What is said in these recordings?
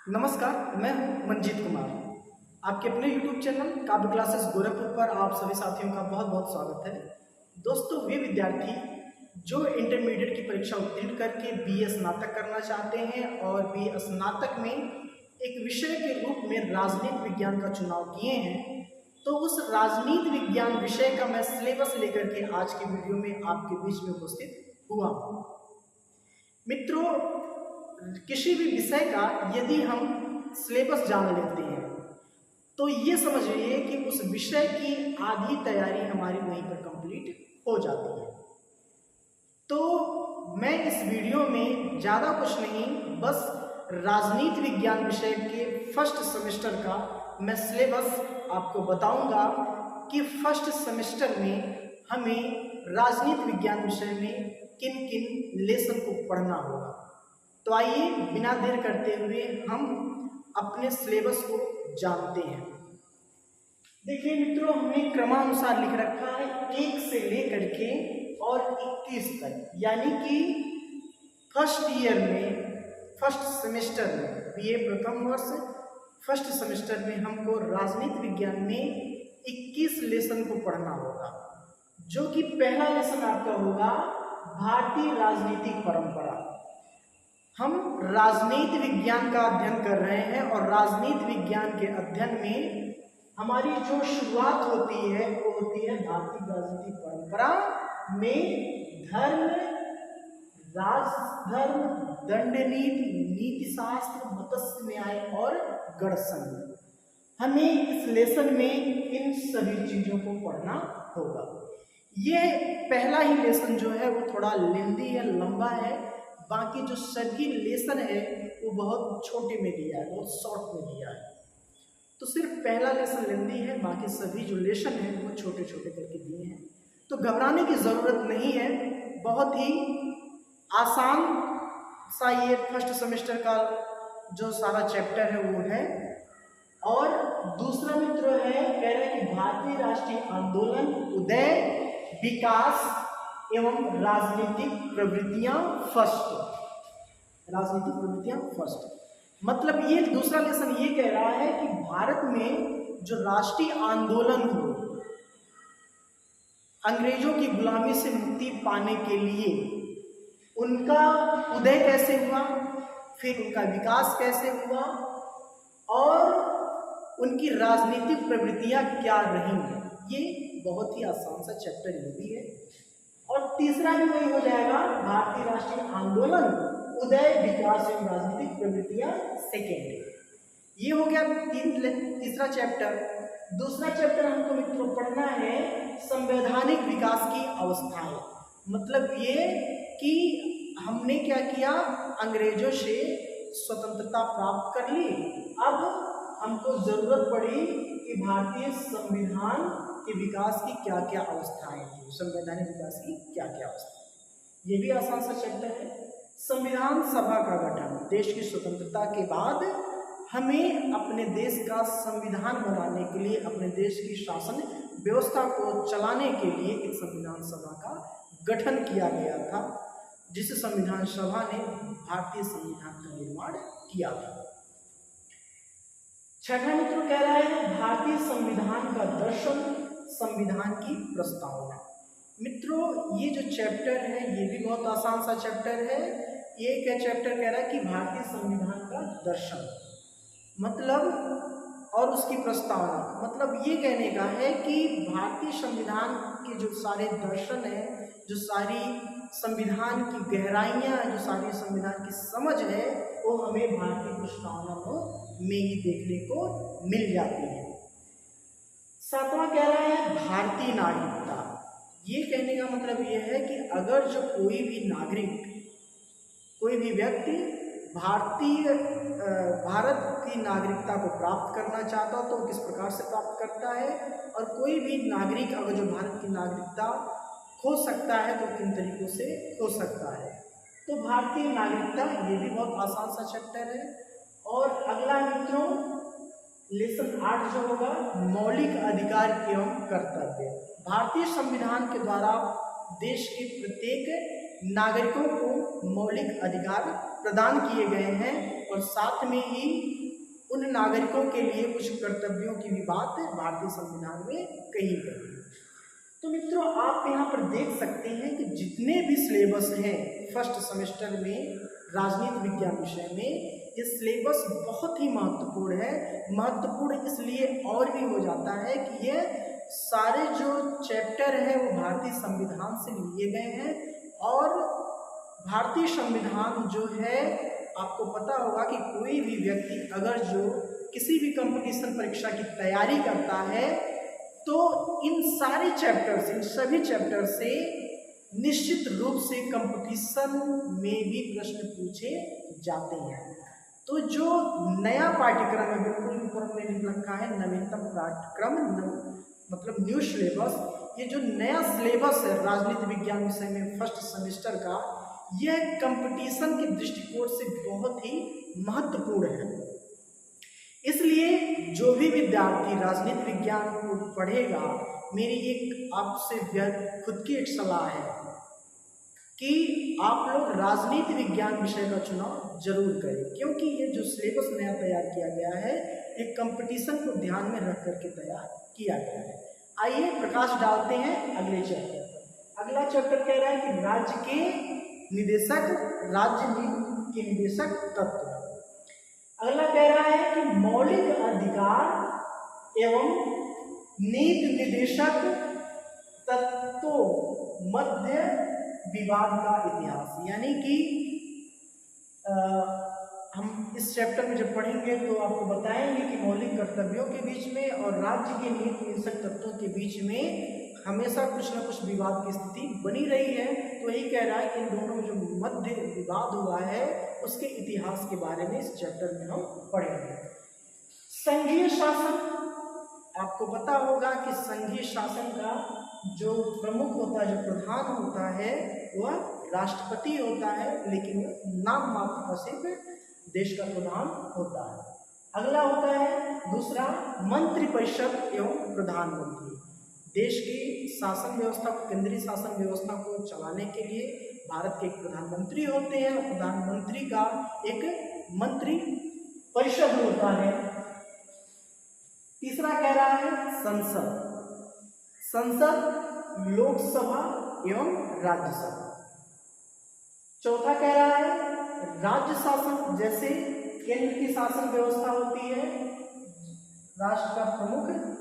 नमस्कार, मैं हूं मंजीत कुमार। आपके अपने YouTube चैनल काव्य क्लासेस गोरखपुर पर आप सभी साथियों का बहुत बहुत स्वागत है। दोस्तों, वे विद्यार्थी जो इंटरमीडिएट की परीक्षा उत्तीर्ण करके BA स्नातक करना चाहते हैं और BA स्नातक में एक विषय के रूप में राजनीति विज्ञान का चुनाव किए हैं, तो उस राजनीति विज्ञान विषय का मैं सिलेबस लेकर के आज की वीडियो में आपके बीच में उपस्थित हुआ हूँ। मित्रों, किसी भी विषय का यदि हम सिलेबस जान लेते हैं तो ये समझिए कि उस विषय की आधी तैयारी हमारी वहीं पर कंप्लीट हो जाती है। तो मैं इस वीडियो में ज़्यादा कुछ नहीं, बस राजनीति विज्ञान विषय के फर्स्ट सेमेस्टर का मैं सिलेबस आपको बताऊंगा कि फर्स्ट सेमेस्टर में हमें राजनीति विज्ञान विषय में किन किन लेसन को पढ़ना होगा। तो आइए बिना देर करते हुए हम अपने सिलेबस को जानते हैं। देखिए मित्रों, हमने क्रमानुसार लिख रखा है 1 से लेकर के और 21 तक, यानी कि फर्स्ट ईयर में, फर्स्ट सेमेस्टर में, BA प्रथम वर्ष फर्स्ट सेमेस्टर में हमको राजनीति विज्ञान में 21 लेसन को पढ़ना होगा, जो कि पहला लेसन आपका होगा भारतीय राजनीतिक परंपरा। हम राजनीति विज्ञान का अध्ययन कर रहे हैं और राजनीति विज्ञान के अध्ययन में हमारी जो शुरुआत होती है वो होती है भारतीय राजनीतिक परंपरा में धर्म, राजधर्म, दंडनीति, नीतिशास्त्र, मत्स्य न्याय और गणसंघ। हमें इस लेसन में इन सभी चीजों को पढ़ना होगा। ये पहला ही लेसन जो है वो थोड़ा लेंदी है, लंबा है। बाकी जो सभी लेसन है वो बहुत छोटे में दिया है, बहुत शॉर्ट में दिया है। तो सिर्फ पहला लेसन लेंदी है, बाकी सभी जो लेसन है वो छोटे छोटे करके दिए हैं। तो घबराने की ज़रूरत नहीं है, बहुत ही आसान सा ये फर्स्ट सेमेस्टर का जो सारा चैप्टर है वो है। और दूसरा मित्र है, कह रहे हैं कि भारतीय राष्ट्रीय आंदोलन, उदय, विकास एवं राजनीतिक प्रवृत्तियां फर्स्ट। राजनीतिक प्रवृत्तियां फर्स्ट मतलब ये दूसरा लेसन ये कह रहा है कि भारत में जो राष्ट्रीय आंदोलन हुए, अंग्रेजों की गुलामी से मुक्ति पाने के लिए उनका उदय कैसे हुआ, फिर उनका विकास कैसे हुआ और उनकी राजनीतिक प्रवृत्तियां क्या रही हैं। ये बहुत ही आसान सा चैप्टर ये भी है। और तीसरा भी वही हो जाएगा, भारतीय राष्ट्रीय आंदोलन, उदय, विकास एवं राजनीतिक प्रवृत्तियां सेकेंड। ये हो गया तीसरा चैप्टर। दूसरा चैप्टर हमको मित्रों पढ़ना है संवैधानिक विकास की अवस्थाएं। मतलब ये कि हमने क्या किया, अंग्रेजों से स्वतंत्रता प्राप्त कर ली, अब हमको जरूरत पड़ी कि भारतीय संविधान के विकास की क्या क्या अवस्थाएं थी, संवैधानिक विकास की क्या क्या अवस्था। ये भी आसान सा चैप्टर है। संविधान सभा का गठन, देश की स्वतंत्रता के बाद हमें अपने देश का संविधान बनाने के लिए, अपने देश की शासन व्यवस्था को चलाने के लिए एक संविधान सभा का गठन किया गया था, जिस संविधान सभा ने भारतीय संविधान का निर्माण किया था। छठा मित्र कह रहा है भारतीय संविधान का दर्शन, संविधान की प्रस्तावना। मित्रों, ये जो चैप्टर है ये भी बहुत आसान सा चैप्टर है। ये क्या चैप्टर कह रहा है कि भारतीय संविधान का दर्शन मतलब और उसकी प्रस्तावना, मतलब ये कहने का है कि भारतीय संविधान के जो सारे दर्शन हैं, जो सारी संविधान की गहराइयाँ, जो सारी संविधान की समझ है, वो हमें भारतीय प्रस्तावना में ही देखने को मिल जाती है। सातवां कह रहा है भारतीय नागरिकता। ये कहने का मतलब ये है कि अगर जो कोई भी नागरिक, कोई भी व्यक्ति भारत की नागरिकता को प्राप्त करना चाहता हो तो किस प्रकार से प्राप्त करता है, और कोई भी नागरिक अगर जो भारत की नागरिकता खो सकता है तो किन तरीकों से खो सकता है। तो भारतीय नागरिकता ये भी बहुत आसान सा चैप्टर है। और अगला मित्रों लेसन 8 जो होगा मौलिक अधिकार एवं कर्तव्य। भारतीय संविधान के द्वारा देश के प्रत्येक नागरिकों को मौलिक अधिकार प्रदान किए गए हैं और साथ में ही उन नागरिकों के लिए कुछ कर्तव्यों की भी बात भारतीय संविधान में कही गई है। तो मित्रों, आप यहाँ पर देख सकते हैं कि जितने भी सिलेबस हैं फर्स्ट सेमेस्टर में राजनीति विज्ञान विषय में, ये सिलेबस बहुत ही महत्वपूर्ण है। महत्वपूर्ण इसलिए और भी हो जाता है कि ये सारे जो चैप्टर हैं वो भारतीय संविधान से लिए गए हैं, और भारतीय संविधान जो है, आपको पता होगा कि कोई भी व्यक्ति अगर जो किसी भी कंपटीशन परीक्षा की तैयारी करता है तो इन सारे चैप्टर से, इन सभी चैप्टर से निश्चित रूप से कंपटीशन में भी प्रश्न पूछे जाते हैं। तो जो नया पाठ्यक्रम है, बिल्कुल ऊपर में लिख रखा है नवीनतम पाठ्यक्रम, मतलब न्यू सिलेबस, ये जो नया सिलेबस है राजनीति विज्ञान विषय में फर्स्ट सेमेस्टर का, यह कंपटीशन के दृष्टिकोण से बहुत ही महत्वपूर्ण है। इसलिए जो भी विद्यार्थी राजनीति विज्ञान को पढ़ेगा, मेरी एक आपसे खुद की एक सलाह है कि आप लोग राजनीति विज्ञान विषय का चुनाव जरूर करें, क्योंकि ये जो सिलेबस नया तैयार किया गया है, एक कंपटीशन को ध्यान में रख करके तैयार किया गया है। आइए प्रकाश डालते हैं अगले चैप्टर पर। अगला चैप्टर कह रहा है कि राज्य के निदेशक, राज्य के निदेशक तत्व। अगला कह रहा है कि मौलिक अधिकार एवं नीति निर्देशक तत्वों मध्य विवाद का इतिहास। यानी कि हम इस चैप्टर में जब पढ़ेंगे तो आपको बताएंगे कि मौलिक कर्तव्यों के बीच में और राज्य के नीति निर्देशक तत्वों के बीच में हमेशा कुछ न कुछ विवाद की स्थिति बनी रही है। तो यही कह रहा है कि इन दोनों में जो मध्य विवाद हुआ है उसके इतिहास के बारे में इस चैप्टर में हम पढ़ेंगे। संघीय शासन, आपको पता होगा कि संघीय शासन का जो प्रमुख होता है, जो प्रधान होता है, वह राष्ट्रपति होता है, लेकिन नाम मात्र का सिर्फ देश का प्रधान होता है। अगला होता है दूसरा मंत्रिपरिषद एवं प्रधानमंत्री। देश की शासन व्यवस्था को, केंद्रीय शासन व्यवस्था को चलाने के लिए भारत के एक प्रधानमंत्री होते हैं, प्रधानमंत्री का एक मंत्री परिषद होता है। तीसरा कह रहा है संसद। संसद लोकसभा एवं राज्यसभा। चौथा कह रहा है राज्य शासन। जैसे केंद्र की शासन व्यवस्था होती है, राष्ट्र का प्रमुख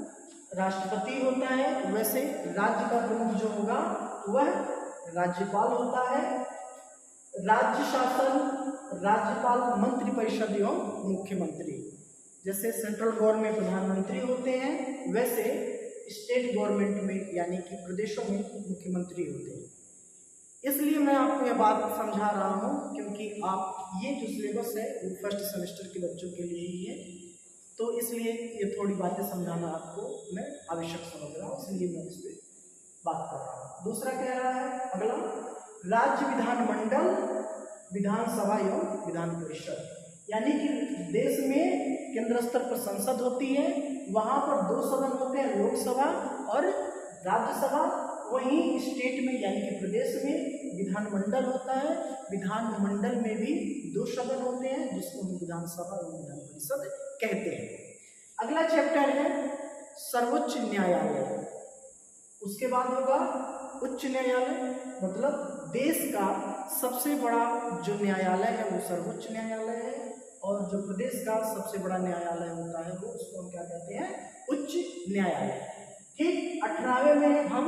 राष्ट्रपति होता है, वैसे राज्य का प्रमुख जो होगा वह राज्यपाल होता है। राज्य शासन, राज्यपाल, मंत्रिपरिषद एवं मुख्यमंत्री। जैसे सेंट्रल गवर्नमेंट में प्रधानमंत्री होते हैं, वैसे स्टेट गवर्नमेंट में यानी कि प्रदेशों में मुख्यमंत्री होते हैं। इसलिए मैं आपको यह बात समझा रहा हूँ क्योंकि आप ये जो सिलेबस है वो फर्स्ट सेमेस्टर के बच्चों के लिए ही है, तो इसलिए ये थोड़ी बातें समझाना आपको मैं आवश्यक समझ रहा हूँ, इसलिए मैं इस पर बात कर रहा हूँ। दूसरा कह रहा है अगला, राज्य विधानमंडल, विधानसभा एवं विधान परिषद। यानी कि देश में केंद्र स्तर पर संसद होती है, वहाँ पर दो सदन होते हैं, लोकसभा और राज्यसभा। वहीं स्टेट में यानी कि प्रदेश में विधानमंडल होता है, विधानमंडल में भी दो सदन होते हैं जिसको हम विधानसभा और विधान परिषद कहते हैं। अगला चैप्टर है सर्वोच्च न्यायालय। उसके बाद होगा उच्च न्यायालय, मतलब देश का सबसे बड़ा जो न्यायालय है वो सर्वोच्च न्यायालय है, और जो प्रदेश का सबसे बड़ा न्यायालय होता है वो उसको हम क्या कहते हैं, उच्च न्यायालय। ठीक 18वें में हम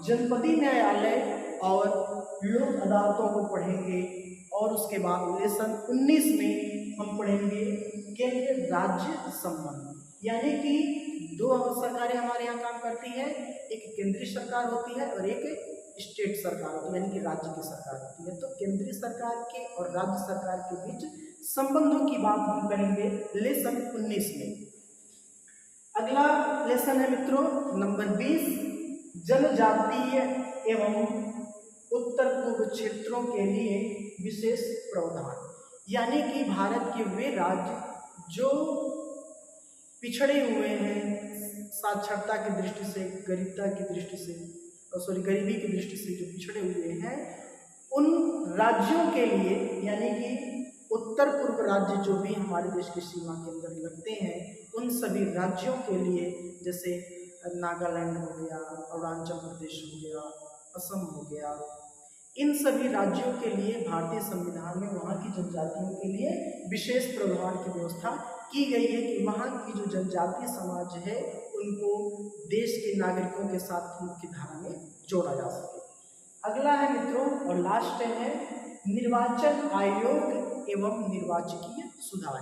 जनपदीय न्यायालय और लोक अदालतों को पढ़ेंगे, और उसके बाद लेसन 19 में हम पढ़ेंगे केंद्र राज्य संबंध। यानी कि दो सरकारें हमारे यहाँ काम करती है, एक केंद्रीय सरकार होती है और एक स्टेट सरकार होती है, यानी कि राज्य की सरकार होती है। तो केंद्रीय सरकार के और राज्य सरकार के बीच संबंधों की बात हम करेंगे लेसन 19 में। अगला लेसन है मित्रों नंबर 20, जनजातीय एवं उत्तर पूर्व क्षेत्रों के लिए विशेष प्रावधान। यानी कि भारत के वे राज्य जो पिछड़े हुए हैं साक्षरता की दृष्टि से, गरीबता की दृष्टि से, गरीबी की दृष्टि से जो पिछड़े हुए हैं, उन राज्यों के लिए, यानी कि उत्तर पूर्व राज्य जो भी हमारे देश की सीमा के अंदर लगते हैं, उन सभी राज्यों के लिए, जैसे नागालैंड हो गया, अरुणाचल प्रदेश हो गया, असम हो गया, इन सभी राज्यों के लिए भारतीय संविधान में वहाँ की जनजातियों के लिए विशेष प्रावधान की व्यवस्था की गई है कि वहाँ की जो जनजातीय समाज है उनको देश के नागरिकों के साथ मुख्य धारा में जोड़ा जा सके। अगला है मित्रों और लास्ट है निर्वाचन आयोग एवं निर्वाचकीय सुधार।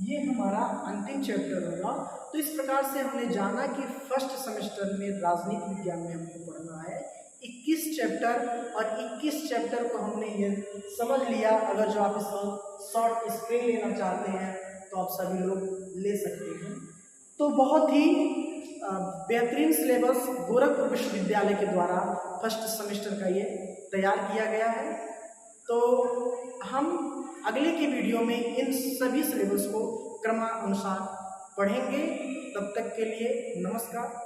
ये हमारा अंतिम चैप्टर होगा। तो इस प्रकार से हमने जाना कि फर्स्ट सेमेस्टर में राजनीति विज्ञान में हमको पढ़ना है 21 चैप्टर, और 21 चैप्टर को हमने ये समझ लिया। अगर जो आप इसका शॉर्ट स्क्रीन लेना चाहते हैं तो आप सभी लोग ले सकते हैं। तो बहुत ही बेहतरीन सिलेबस गोरखपुर विश्वविद्यालय के द्वारा फर्स्ट सेमेस्टर का ये तैयार किया गया है। तो हम अगले की वीडियो में इन सभी सिलेबस को क्रमानुसार पढ़ेंगे। तब तक के लिए नमस्कार।